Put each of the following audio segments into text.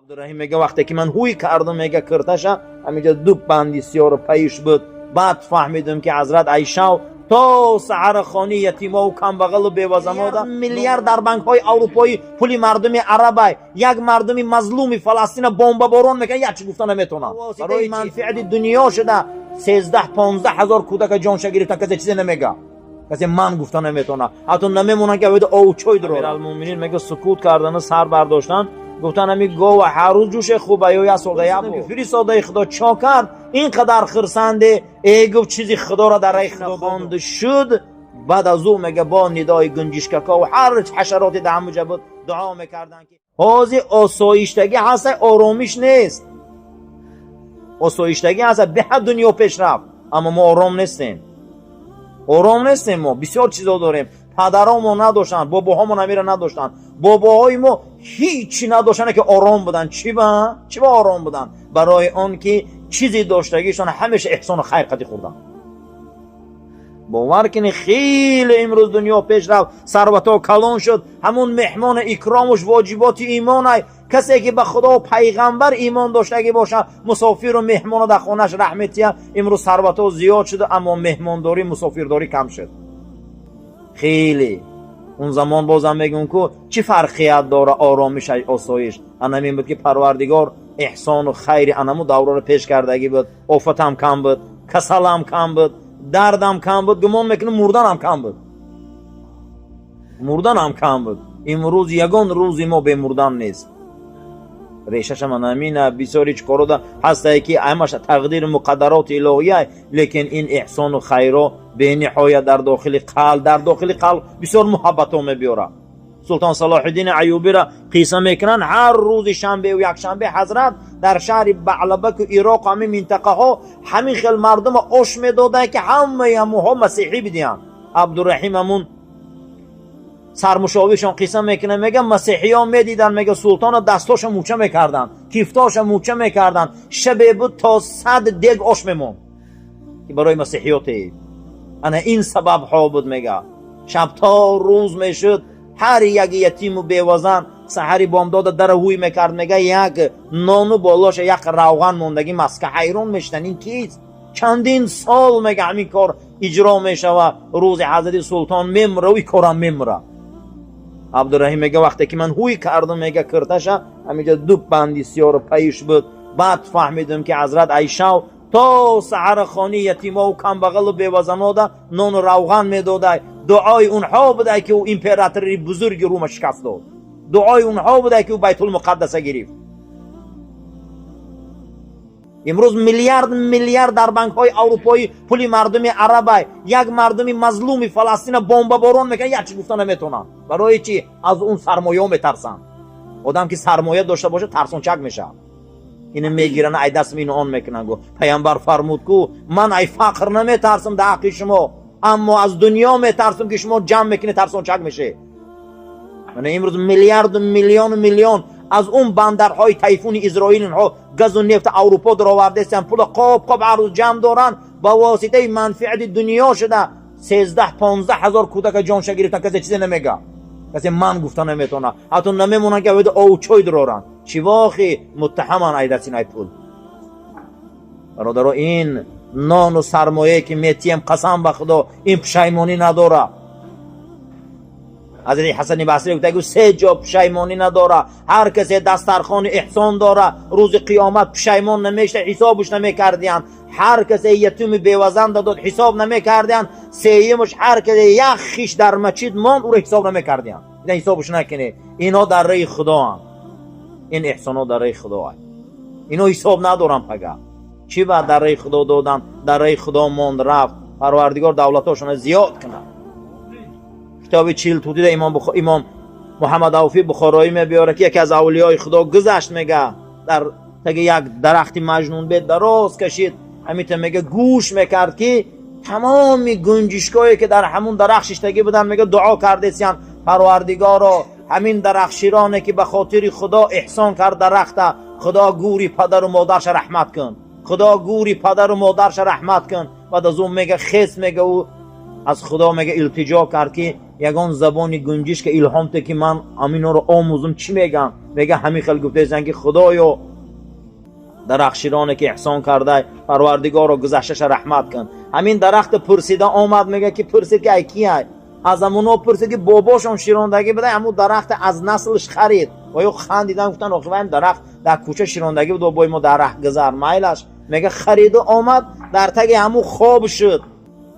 عبدالرحیم میگه وقتی که من هوی کردم میگه کرتشا همینجا دو بندی سیار پیش بود. بعد فهمیدم که حضرت عایشه تا سحر خانی یتیما و کم بغل و بیوزنا ده میلیارد در بانک های اروپایی پولی مردم عربی یک مردم مظلوم فلسطین بمب بارون میکنه یا چی گفتن نمیتونه برای منفعت دنیا شده 13-15 هزار کودک جانش گرفتن کسی چیزی نمیگه کسی من گفتن نمیتونه حتی نمیمونه که وید اوچوی درو امیرالمومنین میگه سکوت کردن سر برداشتن گفتن همی گو و هر روز جوش خوبه یا سوده بود فرستاده خدا چا کرد اینقدر خرسنده گفت چیزی خدا را در راه خدا خواند شد. بعد از او میگه با ندای گنجشکا و هر حشرات دمجه بود دعا میکردن که حاضی آسایشتگی هست آرامیش نیست. آسایشتگی هست به حد دنیا پیش رفت اما ما آرام نیستیم. آرام نیستیم. ما بسیار چیزا داریم. پدرامو نداشتن باباهامو نمیره نداشتن باباهای ما هیچی نداشتن که آرام بودن. چی با آرام بودن؟ برای آن که چیزی داشتگیشان همیشه احسان و خیر قدی خوردن. باور کنی خیلی امروز دنیا پیش رفت ثروتا کلان شد. همون مهمان اکرامش واجبات ایمان های کسی که به خدا و پیغمبر ایمان داشتگی باشه مسافر و مهمان در خونش رحمتیه. امروز ثروتا زیاد شده اما مهمانداری مسافرداری کم شد خیلی. اون زمان بازم میگم که چی فرقیت داره آرامش آسایش؟ همین بود که پروردگار احسان و خیر انمو دوره رو پیش کردگی بود. آفت هم کم بود، کسل هم کم بود، درد هم کم بود. گمان میکنم مردن هم کم بود. مردن هم کم بود. امروز یگان روزی ما به مردن نیست. ریشش من امینه بسیاری چکارو ده هسته که همش تقدیر مقدرات الهیه لیکن این احسان و خیره به نهایت در داخل قلب بسیار محبت ها میبیاره. سلطان صلاح الدین ایوبی را قصه میکنن هر روز شنبه و یک شنبه حضرت در شهر بعلبک و عراق همین منطقه ها همین خیل مردم آش میداده که همه ها مسیحی بدین. عبدالرحیم همون سرمشاویشان قصه میکنه میگه مسیحی ها میدیدن میگه سلطان دستاش موچه میکردن کیفتاش موچه میکردن شبه بود تا 100 دیگ آش میمون که برای مسیحیاتی. انا این سبب ها بود. میگه شب تا روز میشد هر یک یتیم و بیوزن سحری بامداد در هوی میکرد میگه یک نانو بالاش یک روغن موندگی مسکه. حیران میشتن این کیست؟ چندین سال میگه همین کار اجرا میشه و روز حضرت سلطان میمره و این کارم میمره. عبدالرحیم میگه وقتی که من هوی کردم میگه کرتشا همینجا دو بندی سیار پیش بود. بعد فهمیدم که حضرت عایشه تا سحر خانی یتیما و کم بغل و بیوزنا ده نان و روغن میداده. دعای اونها بوده که او امپراتوری بزرگ روم شکست داد. دعای اونها بوده که او بیت المقدس گرفت. امروز میلیارد در بانک های اروپایی پولی مردم عربی یک مردم مظلوم فلسطین بمب بارون میکنه یا چی گفتن نمیتونه. برای چی؟ از اون سرمایه میترسن. آدم که سرمایه داشته باشه ترسونچک میشه. اینو میگیرن ای دست مین اون میکنن. گو پیامبر فرمود کو من ای فقر نمیترسم در حق شما اما از دنیا میترسم که شما جمع میکنه ترسونچک میشه. من امروز میلیارد و میلیون از اون بندرهای تایفون اسرائیل ها گاز و نفت اروپا در آورده هستن پول قاب عروض جمع دارن با واسطه منفعت دنیا شده 13-15 هزار کودک جانش گرفتن کسی چیزی نمیگه کسی من گفتن نمیتونه حتی نمیمونن که وید اوچوی درارن چی واقعی متهمن ایدسین ای پول. برادر این نان و سرمایه که میتیم قسم به خدا این پشیمانی نداره. حضرت حسن بصری گفته 3 جا پشیمانی نداره. هر کسی دسترخوان احسان داره روز قیامت پشیمان نمیشه حسابش نمیکردین. هر کسی یتیم بیوزن داد حساب نمیکردین. سیمش هر کسی یک خیش در مسجد مان او رو حساب نمیکردین. این حسابش نکنه. اینا در راه خدا هم. این احسانا در راه خدا هم. اینا حساب ندارن پگه. چی بعد در راه خدا دادن در راه خدا ماند رفت. پروردگار دولتاشون زیاد کنه. کتاب 40 توتی امام محمد عوفی بخارایی میبیاره که یکی از اولیای خدا گذشت میگه در تگ یک درختی مجنون به دراز کشید همیته میگه گوش میکرد که تمام گنجشکایی که در همون درخت شیشتگی بودن میگه دعا کردیسیان پروردگارا همین درخشیرانه که به خاطر خدا احسان کرد درخت خدا گوری پدر و مادرش رحمت کن. خدا گوری پدر و مادرش رحمت کن. بعد از اون میگه خیس میگه او از خدا میگه التجا کرد که یگان زبانی گنجش که الهام ته که من امینا رو آموزم چی میگم؟ میگه همین خلق گفته که خدایا درخشیرانه که احسان کرده پروردگار رو گذشتش رحمت کن. همین درخت پرسیده آمد میگه که پرسید که ای کیه؟ از امونا پرسید که باباشون شیراندگی بده، همون درخت از نسلش خرید و یا خندیدن گفتن آخه این درخت در کوچه شیراندگی بود و با ما در ره گذر میلش میگه خرید آمد در تگ همون خواب شد.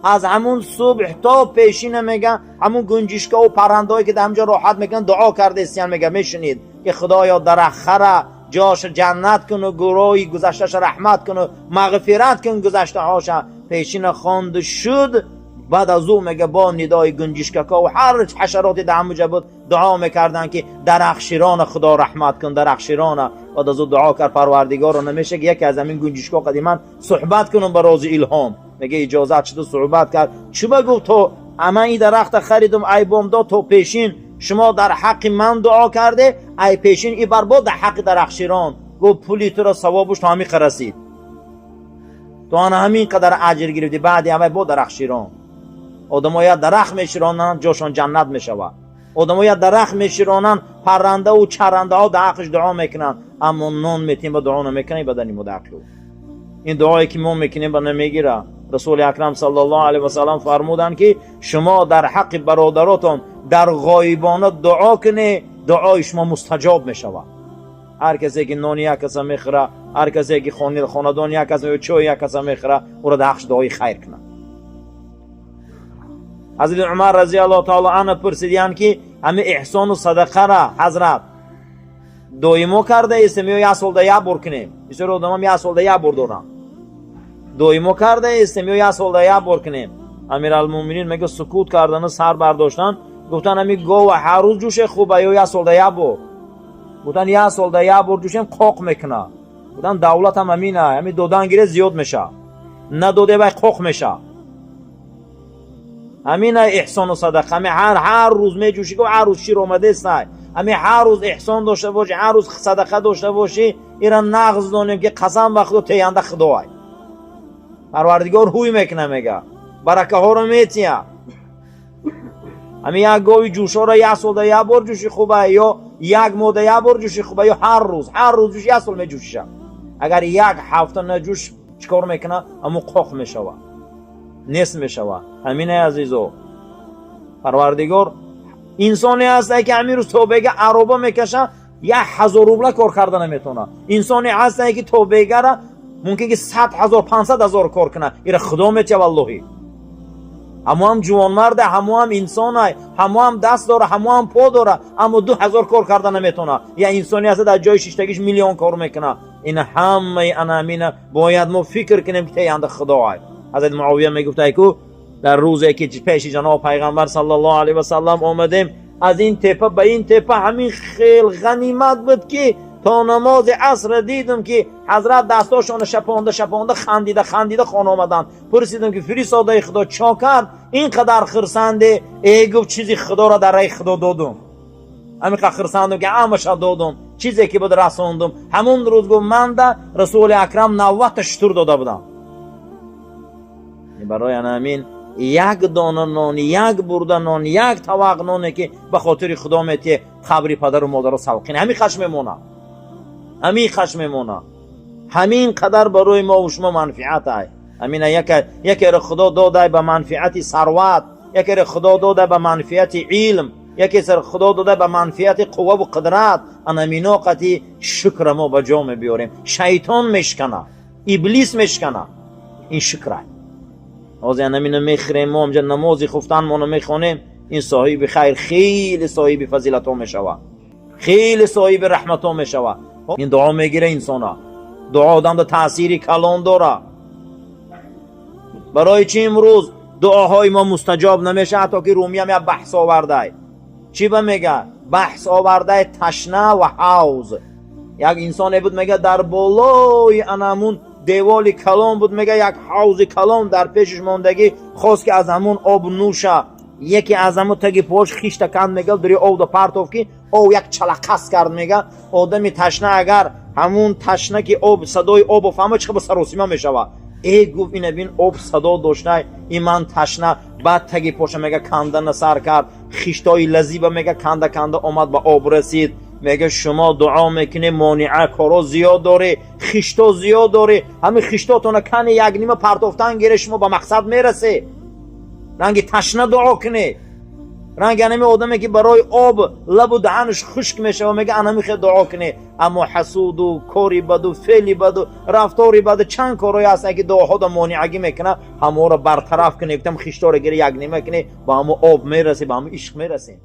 از همون صبح تا پیشین میگه همون گنجشکا و پرندهایی که در همجا راحت میکنن دعا کرده استیان میگه میشنید که خدایا درخت خره جاش جنت کن و گروهی گذشتش رحمت کن و مغفرت کن گذشته هاش. پیشین خواند شد. بعد از او میگه با ندای گنجشکا و هر حشراتی در همونجا بود دعا میکردن که درخشیران خدا رحمت کن درخشیران. بعد از او دعا کرد پروردگار رو نمیشه که یکی از همین گنجشکا قدیما صحبت کنم به راز الهام. میگه اجازت شد صحبت کرد. چی بگو تو اما این درخت خریدم ای بامداد تو پیشین شما در حق من دعا کرده ای پیشین ای برباد در حق درخشیران گو پولی تو را ثوابش تو همین رسید تو آن همین قدر اجر گرفتی بعدی همه با درخشیران. آدم‌ها درخت میشرانن جاشون جنت میشوه. آدم‌ها درخت میشرانن پرنده و چرنده ها در حقش دعا میکنن اما نون میتیم با دعا نمیکنن بدنی مدعکلو. این دعایی که ما میکنیم با نمیگیره. رسول اکرم صلی الله علیه و سلم فرمودن که شما در حق برادراتون در غایبانه دعا کنه دعای شما مستجاب میشوه. هر کسی که نون یک کس میخوره هر کسی که خاندان یک کس چای یک کس میخوره او را در حقش دعای خیر کنه. حضرت عمر رضی الله تعالی عنه پرسیدن که همه احسان و صدقه را حضرت دویمو کرده ایستیم یا یک سال ده یک بار کنیم؟ بسیار آدم هم یک سال ده یک بار دارن. دویمو کرده ایستیم یا یک سال ده یک بار کنیم؟ امیرالمومنین میگه سکوت کردن سر برداشتن گفتن همی گو هر روز جوش خوبه یا یک سال ده یک بار؟ گفتن یک سال ده یک بار جوشیم قاق میکنه. گفتن دولت هم همینه همی دودن گیره زیاد میشه نه دوده بای قاق میشه. همین احسان و صدقه همین هر روز میجوشی که هر روز شیر اومده سای همین هر روز احسان داشته باشی هر روز صدقه داشته باشی ایران نغز دونیم که قسم بخدا تیانده خدای پروردگار هوی میکنه میگه برکه ها رو میتیه. همین یک گاوی جوشا را یک سال یک بار جوشی خوبه یا یک ماه یک بار جوشی خوبه یا هر روز جوش یک سال میجوشیشه. اگر یک هفته نجوش چیکار میکنه اما قاق میشوه نیست میشوه. همینه عزیزو پروردگار انسانی هست که همین روز توبهگه عربه میکشه 1000 روبله کار کرده نمیتونه. انسانی هست که توبهگه را ممکن که 100,000 500,000 کار کنه ایره خدا میتیه واللهی. همو هم جوان مرده همو هم انسان های همو هم دست داره همو هم پا داره اما 2000 کار کرده نمیتونه. یا انسانی هست در جای ششتگیش میلیون کار میکنه. این همه انامینه باید ما فکر کنیم که تیانده خدا های. حضرت معاویه میگفت که در روزی که پیش جناب پیغمبر صلی الله علیه و سلم آمدیم از این تپه به این تپه همین خیل غنیمت بود که تا نماز عصر دیدم که حضرت دستاشون شپانده خندیده خانه آمدن. پرسیدم که فرستاده خدا چا کرد اینقدر خرسنده؟ ای گفت چیزی خدا را در راه خدا دادم. همینقدر خرسندم که همش دادم چیزی که بود رساندم. همون روز گفت من ده رسول اکرم 90 شتر داده بودم. برای همین یک دانه نان یک برده نان یک طبق نانی که به خاطر خدا میتی خبری پدر و مادر رو سلقین همین خشم میمونه. همین قدر برای ما و شما منفعت های. همین یکی را خدا داده به منفعت ثروت، یکی را خدا داده به منفعت علم، یکی را خدا داده به منفعت قوه و قدرت. انا قتی شکر ما به جا بیاریم. شیطان میشکنه ابلیس میشکنه این شکر های. از اینمینو میخریم ما همجا نمازی خفتن ما میخونیم این صاحب خیر خیلی صاحب فضیلت ها میشوه خیلی صاحب رحمت ها میشوه. این دعا میگیره انسان ها. دعا آدم دا تأثیری کلان داره. برای چی امروز دعاهای ما مستجاب نمیشه؟ حتی که رومی هم یک بحث آورده. چی با میگه؟ بحث آورده تشنه و حوض. یک انسان بود میگه در بالای انمون دیوالی کلام بود میگه یک حوض کلام در پیشش موندگی خواست که از همون آب نوشه. یکی از همون تگی پاش خیشت کند میگه داری آب دا پرتاف کی او یک چلقس کرد میگه آدمی تشنه اگر همون تشنه که آب صدای آب و فهمه چه به سراسیمه میشوه ای گفت اینه بین آب صدا داشته این من تشنه بعد تگی پاشه میگه کندن سر کرد خیشتای لذیبه میگه کنده آمد به آب رسید میگه شما دعا میکنه مانعه کارا زیاد داره خیشتا زیاد داره همین خیشتاتون کنه یک نیمه پرتافتن گیره شما به مقصد میرسه رنگی تشنه دعا کنه رنگ انمی آدمی که برای آب لب و دهنش خشک میشه و میگه انمی خیلی دعا کنه اما حسود و کاری بد و فعلی بد و رفتاری بد چند کارایی هست که دعاها دا مانعگی میکنه همه را برطرف کنه یکتم خیشتا را گیره یک نیمه کنه با همه آب میرسه با همه عشق میرسه